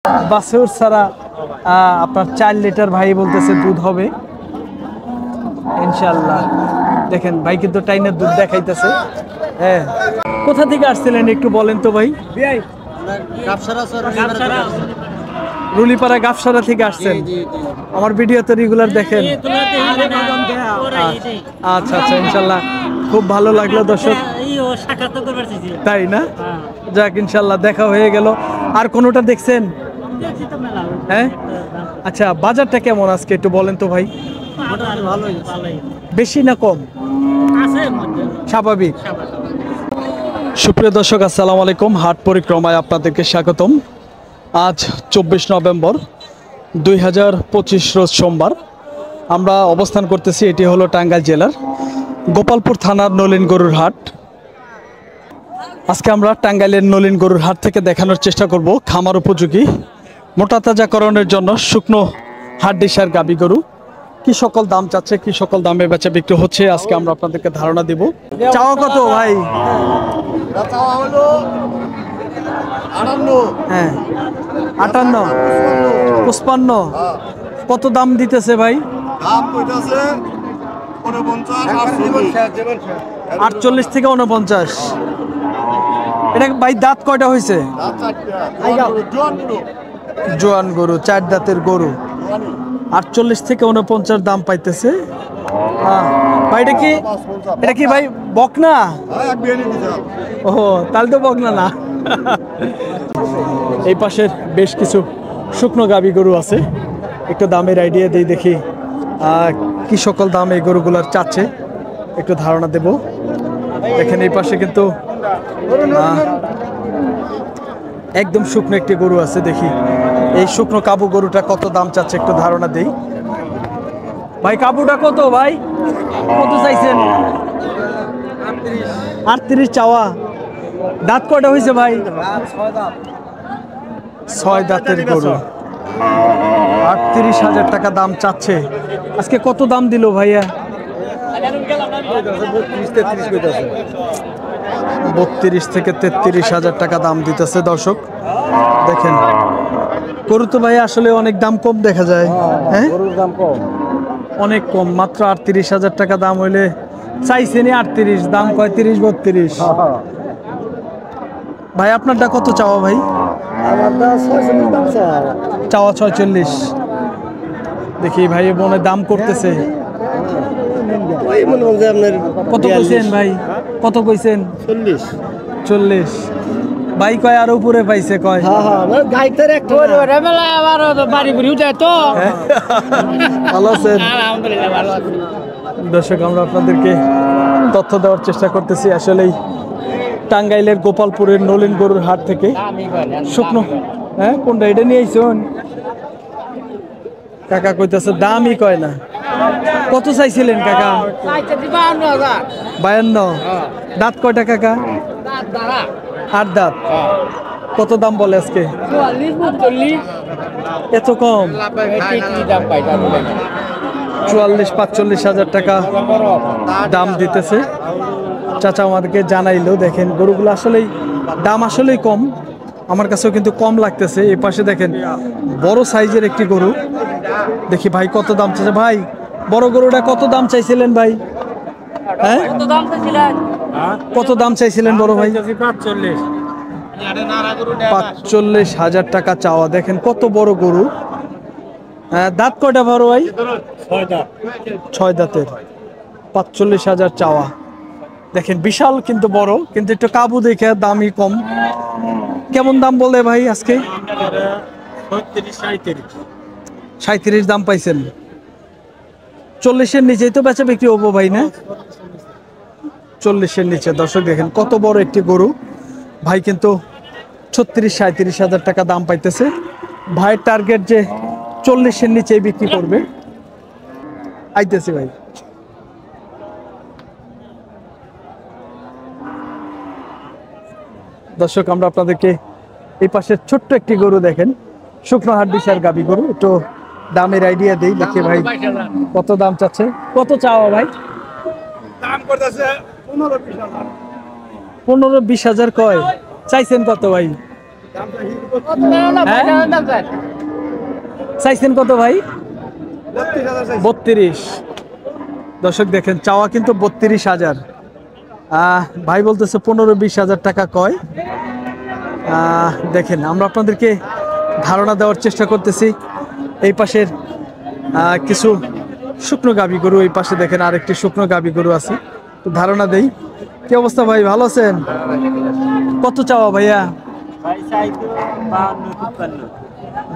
বাছুর ছাড়া আপনার 4 লিটার ভাই বলতেছে দুধ হবে ইনশাআল্লাহ। দেখেন ভাই কিন্তু টাইনের দুধ দেখাইতেছে। হ্যাঁ, কোথা থেকে আসছিলেন একটু বলেন তো ভাই? রুলিপাড়া গাফসারা থেকে আসছেন। আমার ভিডিও তো রেগুলার দেখেন। আচ্ছা আচ্ছা, ইনশাআল্লাহ খুব ভালো লাগলো দর্শক, তাই না? যাক, ইনশাআল্লাহ দেখা হয়ে গেল। আর কোনোটা দেখছেন? হ্যাঁ, আচ্ছা, বাজারটা কেমন আজকে একটু বলেন তো ভাই? বেশি না কম? স্বাভাবিক। সুপ্রিয় দর্শক, আসসালামু আলাইকুম। হাট পরিক্রমায় আপনাদেরকে স্বাগতম। আজ 24 নভেম্বর 2025 রোজ সোমবার। আমরা অবস্থান করতেছি, এটি হলো টাঙ্গাইল জেলার গোপালপুর থানার নলিন গরুর হাট। আজকে আমরা টাঙ্গাইলের নলিন গরুর হাট থেকে দেখানোর চেষ্টা করব খামার উপযোগী মোটা তাজাকরণের জন্য শুকনো হাড্ডিসার গাবি গরু। কি সকল দাম চাচ্ছে, কি সকল দামে বেচা বিক্রি হচ্ছে, আজকে আমরা আপনাদেরকে ধারণা দিব। চাওয়া কত ভাই? হ্যাঁ, 58, 55। কত দাম দিতেছে ভাই? 48 থেকে 49। এটা ভাই দাঁত কয়টা হয়েছে? জোয়ান গরু, 4 দাঁতের গরু। 48 থেকে 49 দাম পাইতেছে। ভাই এটা কি ভাই বকনা? ও, তাহলে তো বকনা না। এই পাশের বেশ কিছু শুকনো গাবি গরু আছে, একটু দামের আইডিয়া দেই, দেখি কি সকল দাম এই গরুগুলার চাচ্ছে, একটু ধারণা দেব। দেখেন এই পাশে কিন্তু একদম শুকনো একটি গরু আছে, দেখি এই শুকনো কাবু গরুটা কত দাম চাচ্ছে একটু ধারণা দেই। ভাই কাবুটা কত ভাই? কত চাইছেন? 38 চাওয়া। দাঁত কয়টা হয়েছে ভাই? 6 দাঁতের গরু। 38,000 টাকা দাম চাচ্ছে। আজকে কত দাম দিল ভাইয়া? 32 থেকে 33,000 টাকা দাম দিতেছে দর্শক। দেখেন গরু তো ভাই আসলে অনেক দাম কম দেখা যায়। হ্যাঁ, গরুর দাম কম, অনেক কম, মাত্র 38,000 টাকা দাম হইলে চাইছেনি 38, দাম 35-32। ভাই আপনারটা কত চাওয়া ভাই? চাওয়া 46। দেখি ভাই বোনের দাম করতেছে। কত কইছেন ভাই? কত কইছেন? 40। ভাই কয় আর উপরে পাইছে কয়? ভালো আছেন? দর্শক, আমরা আপনাদেরকে তথ্য দেওয়ার চেষ্টা করতেছি আসলেই টাঙ্গাইলের গোপালপুরের নলিন গরুর হাট থেকে শুকনো। হ্যাঁ, কোনটা এটা নিয়ে আইসুন? কাকা কইতেছে দামই কয় না। কত চাইছিলেন কাকা? 52। দাঁত কয়টা কাকা? 8 দাঁত। কত দাম বলে আজকে? এত কম? 44-45,000 টাকা দাম দিতেছে চাচা আমাদেরকে জানাইলো। দেখেন গরুগুলো আসলেই দাম আসলেই কম, আমার কাছেও কিন্তু কম লাগতেছে। এই পাশে দেখেন বড় সাইজের একটি গরু, দেখি ভাই কত দাম চাইছে। ভাই বড় গরুটা কত দাম চাইছিলেন ভাই? হ্যাঁ, কত দাম চাইছিলেন বড় ভাই? 45,000 টাকা চাওয়া। দেখেন কত বড় গরু। দাঁত কয়টা বড় ভাই? 6 দাঁতের। 45,000 চাওয়া। দেখেন বিশাল কিন্তু বড়, কিন্তু একটু কাবু দেখে দামই কম। কেমন দাম বলে ভাই আজকে? 37 দাম পাইছেন। 40-এর নিচেই তো বেচা বিক্রি হবো ভাই, না? 40-এর নিচে। দর্শক দেখেন কত বড় একটি গরু। ভাই কিন্তু 36-37,000 টাকা দাম পাইতেছে। ভাইয়ের টার্গেট যে 40-এর নিচেই বিক্রি করবে। আইতেছে ভাই। দর্শক, আমরা আপনাদেরকে এই পাশের ছোট্ট একটি গরু দেখেন, শুকনো হাড্ডিসার গাবি গরু, একটু দামের আইডিয়া দেই। দেখি ভাই কত দাম চাচ্ছে। কত চাওয়া ভাই? দাম করতেছে 15-20,000। 15-20,000 কয়? চাইছেন কত ভাই? চাইছেন কত ভাই? 32। দর্শক দেখেন চাওয়া কিন্তু 32,000। ভাই বলতেছে 15-20 হাজার টাকা কয়। দেখেন আমরা আপনাদেরকে ধারণা দেওয়ার চেষ্টা করতেছি। এই পাশের কিছু শুকনো গাভী গরু, এই পাশে দেখেন আরেকটি শুকনো গাভী গরু আছে, তো ধারণা দেই। কি অবস্থা ভাই, ভালো আছেন? কত চাওয়া ভাইয়া?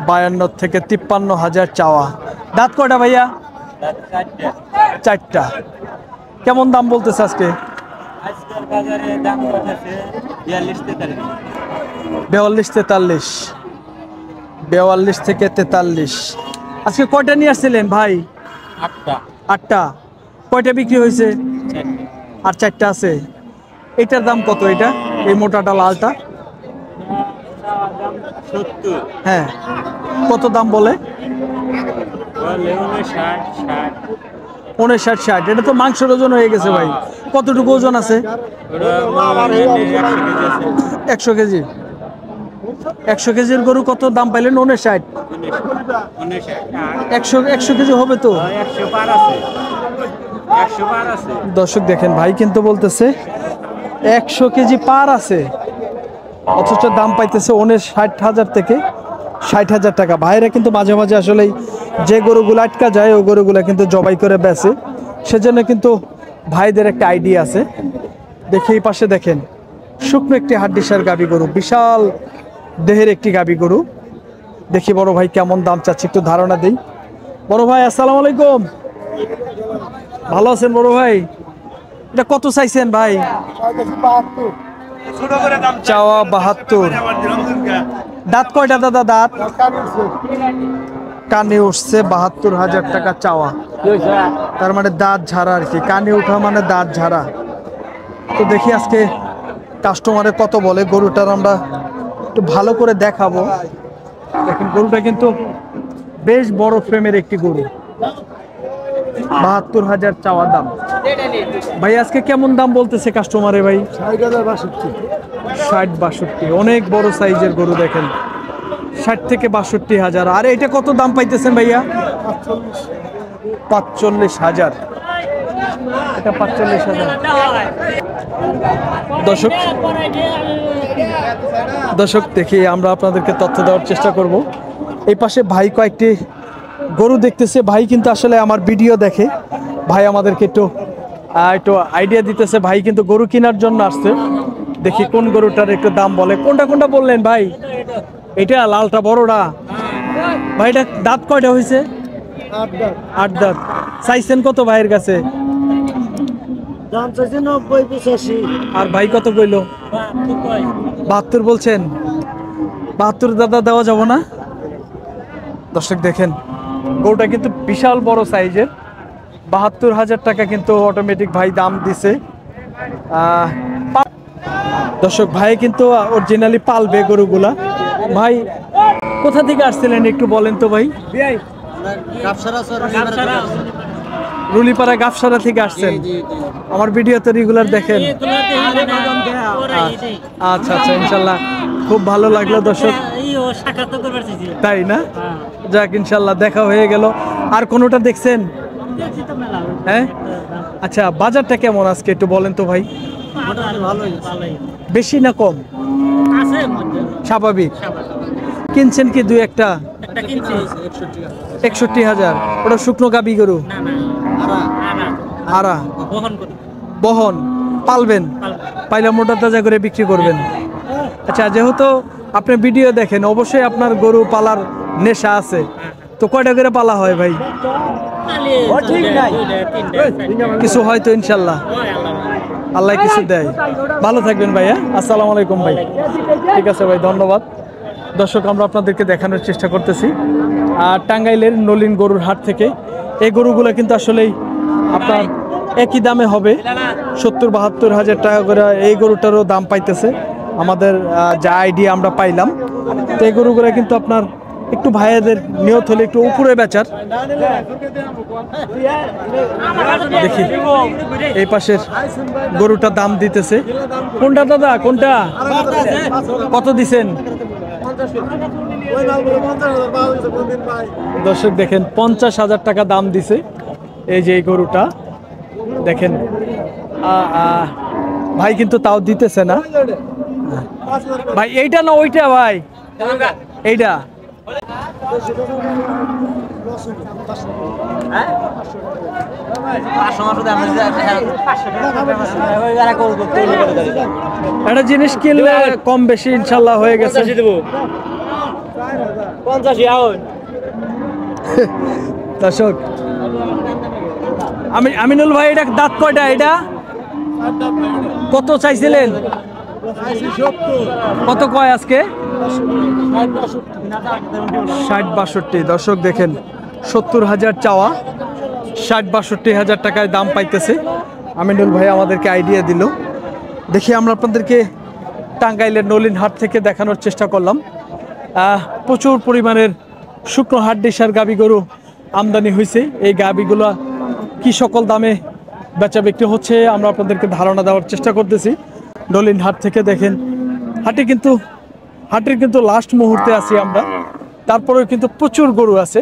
52 থেকে 53 হাজার চাওয়া। দাঁত কয়টা ভাইয়া? 4টা। কেমন দাম বলতেছে আজকে? 42-43। 42 থেকে 43। আজকে কয়টা নিয়ে আসছিলেন ভাই? 8টা। কয়টা বিক্রি হয়েছে? আর 4টা আছে। এটার দাম কত? এটা এই মোটাটা লালটা? 70। হ্যাঁ, কত দাম বলে? 59-60। এটা তো মাংসের ওজন হয়ে গেছে ভাই। কতটুকু ওজন আছে? 100 কেজি। 100 কেজির গরু কত দাম পাইলেন? 59। 100 কেজি হবে তো। দর্শক দেখেন ভাই কিন্তু বলতেছে 100 কেজি পার আছে, অথচ দাম পাইতেছে 59,000 থেকে 60,000 টাকা। ভাইরা কিন্তু মাঝে মাঝে আসলে যে গরুগুলো আটকা যায় ওই গরুগুলো কিন্তু জবাই করে বেচে, সেজন্য কিন্তু ভাইদের একটা আইডিয়া আছে। দেখি এই পাশে দেখেন শুকনো একটি হাড্ডিসার গাবি গরু, বিশাল দেহের একটি গাবি গরু। দেখি বড় ভাই কেমন দাম চাচ্ছে, একটু ধারণা দেই। বড় ভাই আসসালামু আলাইকুম, ভালো আছেন বড় ভাই? এটা কত চাইছেন ভাই? চাওয়া 72। দাঁত কয়টা দাদা? দাঁত কানে উঠছে। 72,000 টাকা চাওয়া, তার মানে দাঁত ঝাড়া আর কি। কানে উঠা মানে দাঁত ঝাড়া। তো দেখি আজকে কাস্টমারে কত বলে। গরুটার আমরা একটু ভালো করে দেখাবো। দেখেন গরুটা কিন্তু বেশ বড় ফ্রেমের একটি গরু। 72,000 চাওয়া দাম। ভাই আজকে কেমন দাম বলতেছে কাস্টমারে ভাই? 60-62। অনেক বড় সাইজের গরু দেখেন, 60 থেকে 62,000। আর এটা কত দাম পাইতেছেন ভাইয়া? 45,000। এটা 45,000। দর্শক দেখি আমরা আপনাদেরকে তথ্য দেওয়ার চেষ্টা করব। এই পাশে ভাই কয়েকটি গরু দেখতেছে। ভাই কিন্তু আসলে আমার ভিডিও দেখে, ভাই আমাদেরকে একটু আইডিয়া দিতেছে। ভাই কিন্তু গরু কেনার জন্য আসছে। দেখি কোন গরুটার একটু দাম বলে। কোনটা কোনটা বললেন ভাই? এটা লালটা বড়টা ভাই। এটা দাঁত কয়টা হয়েছে? 8 দাঁত। চাইছেন কত ভাইয়ের কাছে? দাম চাইছে 90-85। আর ভাই কত কইলো? 72 বলছেন। 72 দাদা দেওয়া যাব না। দর্শক দেখেন গরুটা কিন্তু বিশাল বড় সাইজের। 72,000 টাকা কিন্তু অটোমেটিক ভাই দাম দিছে। দর্শক ভাই কিন্তু অরিজিনালি পালবে গরুগুলা। ভাই কোথা থেকে আসছিলেন একটু বলেন তো ভাই? রুলিপাড়া গাফসারা থেকে আসছেন। আমার ভিডিও তো রেগুলার দেখেন। আচ্ছা আচ্ছা, ইনশাল্লাহ খুব ভালো লাগলো দর্শক, তাই না? যাক ইনশাল্লাহ দেখা হয়ে গেল। আর কোনোটা দেখছেন? হ্যাঁ, আচ্ছা বাজারটা কেমন আজকে একটু বলেন তো ভাই? বেশি না কম? স্বাভাবিক। কিনছেন কি দুই একটা? 61,000। ওটা শুকনো গাবি গরু? আরা বহন পালবেন, পাইলে মোটা তাজা করে বিক্রি করবেন। আচ্ছা, যেহেতু আপনি ভিডিও দেখেন অবশ্যই আপনার গরু পালার নেশা আছে, তো কয়টা করে পালা হয় ভাই? কিছু হয়তো ইনশাল্লাহ আল্লাহ কিছু দেয়। ভালো থাকবেন ভাইয়া, আসসালামু আলাইকুম ভাই। ঠিক আছে ভাই, ধন্যবাদ। দর্শক আমরা আপনাদেরকে দেখানোর চেষ্টা করতেছি আর টাঙ্গাইলের নলিন গরুর হাট থেকে। এই গরুগুলো কিন্তু আসলেই আপনার একই দামে হবে, 70-72 হাজার টাকা করে এই গরুটারও দাম পাইতেছে। আমাদের যা আইডিয়া আমরা পাইলাম, তো এই গরুগুলো কিন্তু আপনার একটু ভাইয়াদের নিয়ত হলে একটু উপরে বেচার। দেখি এই পাশের গরুটা দাম দিতেছে। কোনটা দাদা, কোনটা কত দিছেন? দর্শক দেখেন 50,000 টাকা দাম দিছে এই যে এই গরুটা দেখেন। ভাই কিন্তু তাও দিতেছে না ভাই, এইটা না ওইটা ভাই, এইটা একটা জিনিস কিনলে কম বেশি ইনশাল্লাহ হয়ে গেছে। দর্শক আমিনুল ভাই, এটা দাঁত কয়টা? এটা কত চাইছিলেন? কত কয় আজকে? 60-62। দর্শক দেখেন 70,000 চাওয়া, 60-62,000 টাকায় দাম পাইতেছে। আমিনুল ভাই আমাদেরকে আইডিয়া দিল, দেখি আমরা আপনাদেরকে টাঙ্গাইলের নলিন হাট থেকে দেখানোর চেষ্টা করলাম। প্রচুর পরিমাণের শুকনো হাট ডিসার গাবি গরু আমদানি হয়েছে। এই গাবিগুলো কি সকল দামে বেচা বিক্রি হচ্ছে আমরা আপনাদেরকে ধারণা দেওয়ার চেষ্টা করতেছি নলিন হাট থেকে। দেখেন হাটের কিন্তু লাস্ট মুহূর্তে আছি আমরা, তারপরেও কিন্তু প্রচুর গরু আছে।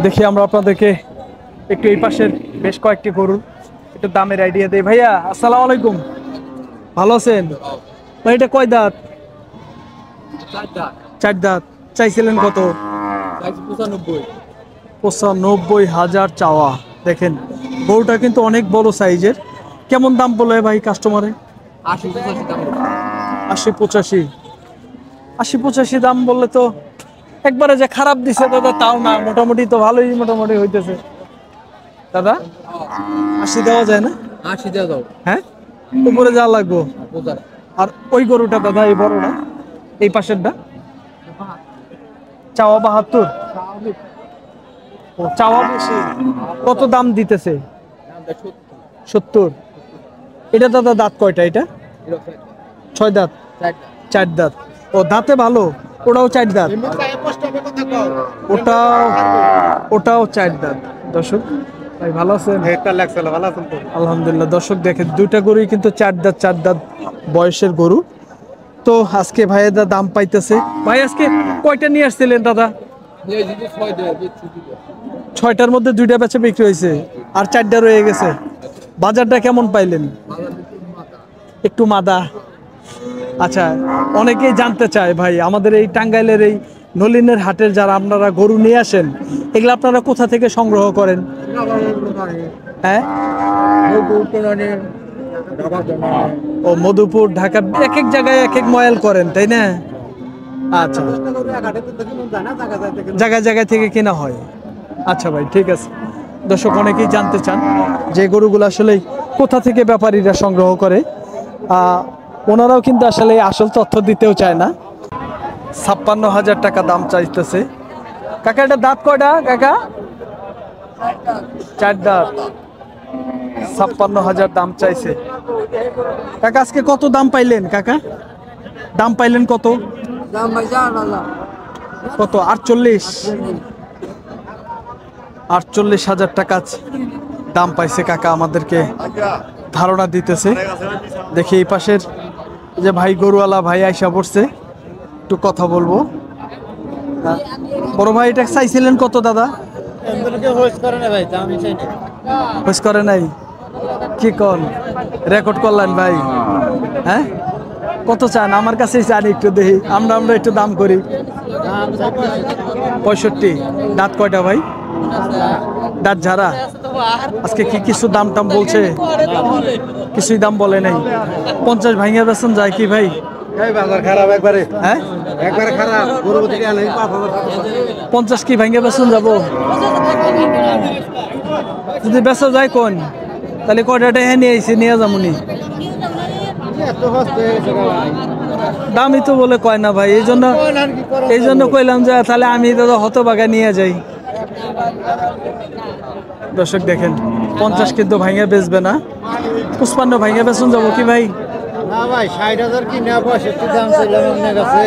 দেখি আমরা আপনাদেরকে একটু এই পাশের বেশ কয়েকটি গরুর একটু দামের আইডিয়া দেই। ভাইয়া আসসালামু আলাইকুম, ভালো আছেন ভাই? এটা কয় দাঁত? 4 দাঁত। চাইছিলেন কত? 95,000 চাওয়া। দেখেন গরুটা কিন্তু অনেক বড় সাইজের। কেমন দাম বলে ভাই কাস্টমারে? 80-85 দাম বললে তো একবারে যে খারাপ দিছে দাদা তাও না, মোটামুটি তো ভালোই মোটামুটি হইতেছে দাদা। 80 দেওয়া যায় না? 80 দেওয়া দাও। হ্যাঁ, উপরে যা লাগবো। আর ওই গরুটা দাদা, এই বড়টা, এই পাশেরটা চাওয়া 72। ও চাওয়া বেশি। কত দাম দিতেছে? 70। এটা দাদা দাঁত কয়টা? এটা 6 দাঁত। 4 দাঁত। ও দাঁতে ভালো, ওটাও 4 দাঁত, ওটাও 4 দাঁত। দর্শক ভাই ভালো আছেন? আলহামদুলিল্লাহ। দর্শক দেখেন দুইটা গরুই কিন্তু 4 দাঁত বয়সের গরু। তো আজকে ভাইয়েরা দাম পাইতেছে। ভাই আজকে কয়টা নিয়ে আসছিলেন দাদা? 6টার মধ্যে 2টা বেচা বিক্রি হয়েছে, আর 4টা রয়ে গেছে। বাজারটা কেমন পাইলেন? একটু মাদা। আচ্ছা, অনেকেই জানতে চায় ভাই আমাদের এই টাঙ্গাইলের এই নলিনের হাটের যারা আপনারা গরু নিয়ে আসেন, এগুলো আপনারা কোথা থেকে সংগ্রহ করেন? হ্যাঁ, ও মধুপুর, ঢাকা, এক এক জায়গায় এক এক ময়াল করেন, তাই না? আচ্ছা, জায়গায় থেকে কেনা হয়। আচ্ছা ভাই, ঠিক আছে। দর্শক অনেকেই জানতে চান যে গরুগুলো আসলে কোথা থেকে ব্যাপারীরা সংগ্রহ করে। ওনারাও কিন্তু আসলে আসল তথ্য দিতেও চায় না। 56,000 টাকা দাম চাইতেছে। কাকা এটা দাঁত কয়টা কাকা? 4 দাঁত। 56,000 দাম চাইছে কাকা। আজকে কত দাম পাইলেন কাকা? দাম পাইলেন কত? কত? 48,000 টাকা দাম পাইছে কাকা, আমাদেরকে ধারণা দিতেছে। দেখি এই পাশের যে ভাই গরুওয়ালা ভাই আইসা পড়ছে, একটু কথা বলবো। বড় ভাই এটা চাইছিলেন কত দাদা? হোস করে নাই? কি কন রেকর্ড করলেন ভাই? হ্যাঁ, কত চান? আমার কাছেই চান, একটু দেখি আমরা একটু দাম করি। 65। দাঁত কয়টা ভাই? দাঁত ঝাড়া। আজকে কি কিছু দাম টাম বলছে? কিছুই দাম বলে নাই। 50 ভাঙিয়া বেতন যায় কি ভাই? খারাপ একবারে। হ্যাঁ, একবারে খারাপ। 50 কি ভাঙিয়া বেতন যাবো? যদি বেচা যায় কোন, তাহলে কয়টা নিয়ে আইসি, নিয়ে যাবনি। দামই তো বলে কয় না ভাই, এই জন্য কইলাম যে তাহলে আমি দাদা হতবাগা নিয়ে যাই। দর্শক দেখেন 50 কিন্তু ভাঙে বেচবে না। 55 ভাঙে বেচন যাবো কি ভাই? না ভাই, 60,000 কিনা 65 দাম ছিলাম আপনার কাছে।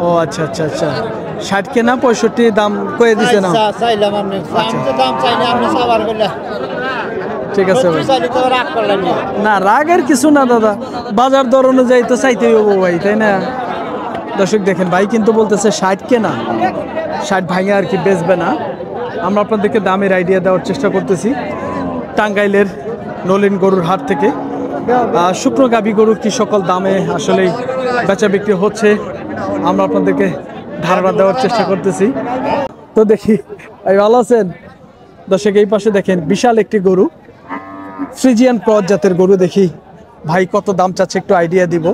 ও আচ্ছা, 60 কেনা 65 দাম কয়ে দিছে না? চাইলাম আপনি, আমি তো দাম চাইলে আপনি সবার কইলা। ঠিক আছে ভাই, চাইলে তো রাগ করলেন না। না রাগের কিছু না দাদা, বাজার দর অনুযায়ী তো চাইতেই হবো ভাই, তাই না? দর্শক দেখেন ভাই কিন্তু বলতেছে 60 কেনা, 60 ভাঙে আর কি বেচবে না। আমরা আপনাদেরকে দামের আইডিয়া দেওয়ার চেষ্টা করতেছি টাঙ্গাইলের নলিন গরুর হাট থেকে। শুকনো গাভী গরু কি সকল দামে আসলে বেচা বিক্রি হচ্ছে আমরা আপনাদেরকে ধারণা দেওয়ার চেষ্টা করতেছি। তো দেখি ভাই ভালো আছেন? দর্শক এই পাশে দেখেন বিশাল একটি গরু, ফ্রিজিয়ান ক্রস জাতের গরু। দেখি ভাই কত দাম চাচ্ছে একটু আইডিয়া দিব।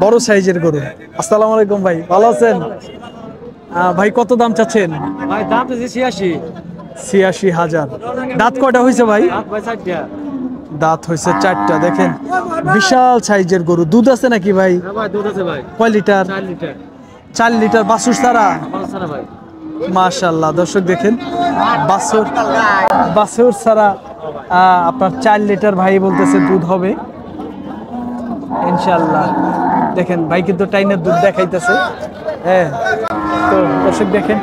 বড় সাইজের গরু। আসসালামু আলাইকুম ভাই, ভালো আছেন? ভাই কত দাম চাচ্ছেন? ভাই দাম তো 86। 86,000। দাঁত কয়টা হয়েছে ভাই? ভাই 4টা। দাঁত হয়েছে 4টা। দেখেন বিশাল সাইজের গরু। দুধ আছে নাকি ভাই? হ্যাঁ ভাই দুধ আছে ভাই। কয় লিটার? 4 লিটার। 4 লিটার। বাছুর ছাড়া? পাঁচটা ভাই। মাশাআল্লাহ দর্শক দেখেন বাছুর ছাড়া আপনার 4 লিটার ভাই বলতেছে দুধ হবে ইনশাআল্লাহ। দেখেন ভাই কিন্তু টাইনের দুধ দেখাইতেছে। হ্যাঁ, তো দর্শক দেখেন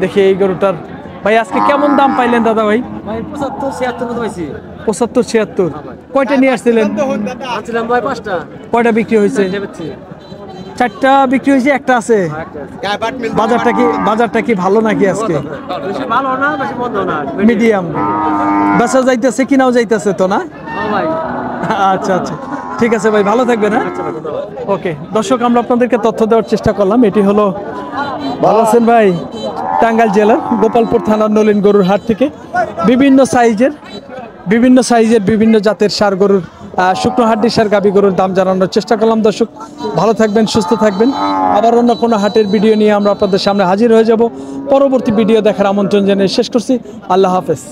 দেখি এই গরুটার ভাই আজকে কেমন দাম পাইলেন দাদা ভাই? ভাই 75 76 মতো পাইছি। 75 76। কয়টা নিয়ে আসছিলেন? আনছিলাম ভাই 5টা। কয়টা বিক্রি হয়েছে? 4টা বিক্রি হয়েছে, একটা আছে। বাজারটা কি ভালো নাকি আজকে? বেশি ভালো না বেশি মন্দ না, মিডিয়াম। বেচা যাইতেছে কিনাও যাইতেছে তো না? হ্যাঁ ভাই। আচ্ছা আচ্ছা, ঠিক আছে ভাই, ভালো থাকবেন। হ্যাঁ, ওকে। দর্শক আমরা আপনাদেরকে তথ্য দেওয়ার চেষ্টা করলাম। এটি হলো, ভালো আছেন ভাই, টাঙ্গাইল জেলার গোপালপুর থানার নলিন গরুর হাট থেকে বিভিন্ন সাইজের বিভিন্ন জাতের ষাঁড় গরুর, শুকনো হাড্ডির ষাঁড় গাভী গরুর দাম জানানোর চেষ্টা করলাম। দর্শক ভালো থাকবেন, সুস্থ থাকবেন। আবার অন্য কোনো হাটের ভিডিও নিয়ে আমরা আপনাদের সামনে হাজির হয়ে যাব। পরবর্তী ভিডিও দেখার আমন্ত্রণ জানিয়ে শেষ করছি। আল্লাহ হাফেজ।